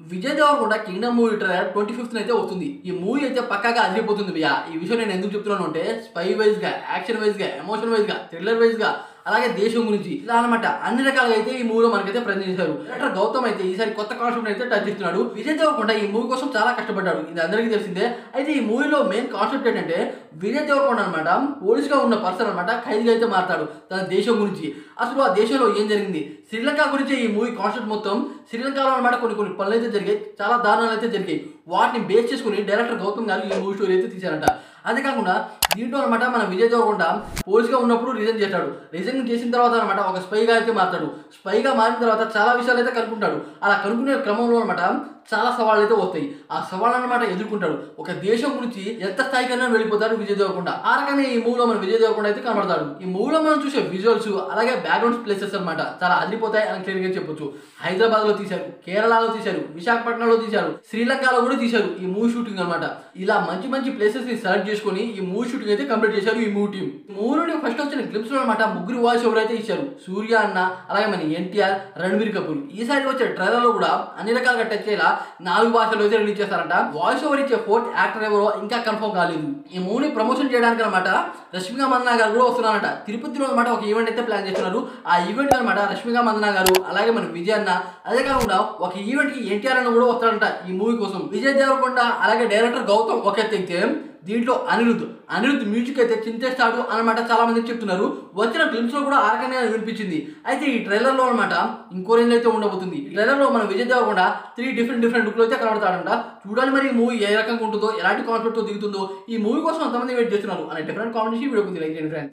Vijay Deverakonda Kingdom movie trailer 25th అయితే వస్తుంది. ఈ మూవీ అయితే పక్కాగా అదిరిపోతుంది భయ్యా. ఈ విషయం నేను ఎందుకు చెప్తున్నాను అంటే స్పై వైజ్ గా, యాక్షన్ వైజ్ గా, ఎమోషన్ వైజ్ గా, థ్రిల్లర్ వైజ్ గా, అలాగే దేశం గురించి ఇలా అనమాట అన్ని రకాలుగా అయితే ఈ మూవీలో మనకైతే ప్రజెంట్ చేశారు. డైరెక్టర్ గౌతమ్ అయితే ఈసారి కొత్త కాన్సెప్ట్ అయితే టచ్ చేస్తున్నాడు. విజయ్ దేవరకొండ ఈ మూవీ కోసం చాలా కష్టపడ్డాడు, ఇది అందరికీ తెలిసిందే. అయితే ఈ మూవీలో మెయిన్ కాన్సెప్ట్ ఏంటంటే విజయ్ దేవరకొండ అనమాట పోలీస్ గా ఉన్న పర్సన్ అనమాట ఖైదీగా అయితే మారతాడు తన దేశం గురించి. అసలు ఆ దేశంలో ఏం జరిగింది, శ్రీలంక గురించి ఈ మూవీ కాన్సెప్ట్ మొత్తం. శ్రీలంకలో అనమాట కొన్ని పనులు అయితే జరిగాయి, చాలా దారుణాలు అయితే జరిగాయి. వాటిని బేస్ చేసుకుని డైరెక్టర్ గౌతమ్ గారు ఈ మూవీ స్టోరీ అయితే తీశారంట. అంతేకాకుండా దీంట్లో అనమాట మన విజయ్ దేవరకొండ పోలీస్గా ఉన్నప్పుడు రిజైన్ చేస్తాడు. రిజైన్ చేసిన తర్వాత అనమాట ఒక స్పైగా అయితే మారుతాడు. స్పైగా మారిన తర్వాత చాలా విషయాలు అయితే కనుక్కుంటాడు. అలా కనుక్కునే క్రమంలో అనమాట చాలా సవాళ్ళు అయితే వస్తాయి. ఆ సవాళ్ళు అనమాట ఎదుర్కొంటాడు. ఒక దేశం గురించి ఎంత స్థాయికైనా వెళ్ళిపోతాడు విజయ్ దేవరకొండ. ఆ రకంగా ఈ మూవీలో మన విజయ్ దేవరకొండ అయితే కనబడతాడు. ఈ మూవీలో మనం చూసే విజువల్స్ అలాగే బ్యాక్గ్రౌండ్ ప్లేసెస్ అనమాట చాలా అదిరిపోతాయి అని క్లియర్గా చెప్పొచ్చు. హైదరాబాద్ లో తీశారు, కేరళలో తీశారు, విశాఖపట్నంలో తీశారు, శ్రీలంకలో కూడా తీశారు ఈ మూవీ షూటింగ్ అనమాట. ఇలా మంచి ప్లేసెస్ ని సెలెక్ట్ చేసుకుని ఈ మూవీ షూటింగ్ అయితే కంప్లీట్ చేశారు ఈ మూవీ టీమ్. మూవీ ఫస్ట్ వచ్చిన క్లిప్స్ లో అనమాట ముగ్గురు వాయిస్ ఓవర్ అయితే ఇచ్చారు. సూర్య అన్న, అలాగే మన ఎన్టీఆర్, రణబీర్ కపూర్. ఈసారి వచ్చే ట్రైలర్ లో కూడా అన్ని రకాలుగా టచ్ అయ్యేలా 4 భాషల్లో అయితే రిలీజ్ చేస్తారంట. వాయిస్ ఓవర్ ఇచ్చే 4th యాక్టర్ ఎవరో ఇంకా కన్ఫర్మ్ కాలేదు. ఈ మూవీని ప్రమోషన్ చేయడానికి అనమాట రష్మిక మందన గారు కూడా వస్తున్నారంట. తిరుపతిలో అనమాట ఒక ఈవెంట్ అయితే ప్లాన్ చేస్తున్నారు. ఆ ఈవెంట్ అనమాట రష్మిక మందన గారు, అలాగే మన విజయ్ అన్న, అదే కాకుండా ఒక ఈవెంట్ కి ఎన్టీఆర్ అన్న కూడా వస్తారంట ఈ మూవీ కోసం. విజయ్ దేవరకొండ అలాగే డైరెక్టర్ గౌతమ్ ఒక అయితే దీంట్లో అనిరుద్ధ్ మ్యూజిక్ అయితే చింతేస్తాడు అనమాట చాలా మంది చెప్తున్నారు. వచ్చిన ఫిల్మ్స్ లో కూడా ఆరకనే వినిపించింది. అయితే ఈ ట్రైలర్ లో అనమాట ఇంకో రేంజ్ అయితే ఉండబోతుంది. ఈ ట్రైలర్ లో మన విజయ్ దేవరకొండ 3 డిఫరెంట్ లుక్లు అయితే కనబడతాడంట. చూడాలి మరి ఈ మూవీ ఏ రకంగా ఉంటుందో, ఎలాంటి కాన్సెప్ట్ తో దిగుతుందో. ఈ మూవీ కోసం అంతమంది వెయిట్ చేస్తున్నారు అనే డిఫరెంట్ కామెంట్స్ వీడియో లైక్ చేయండి ఫ్రెండ్స్.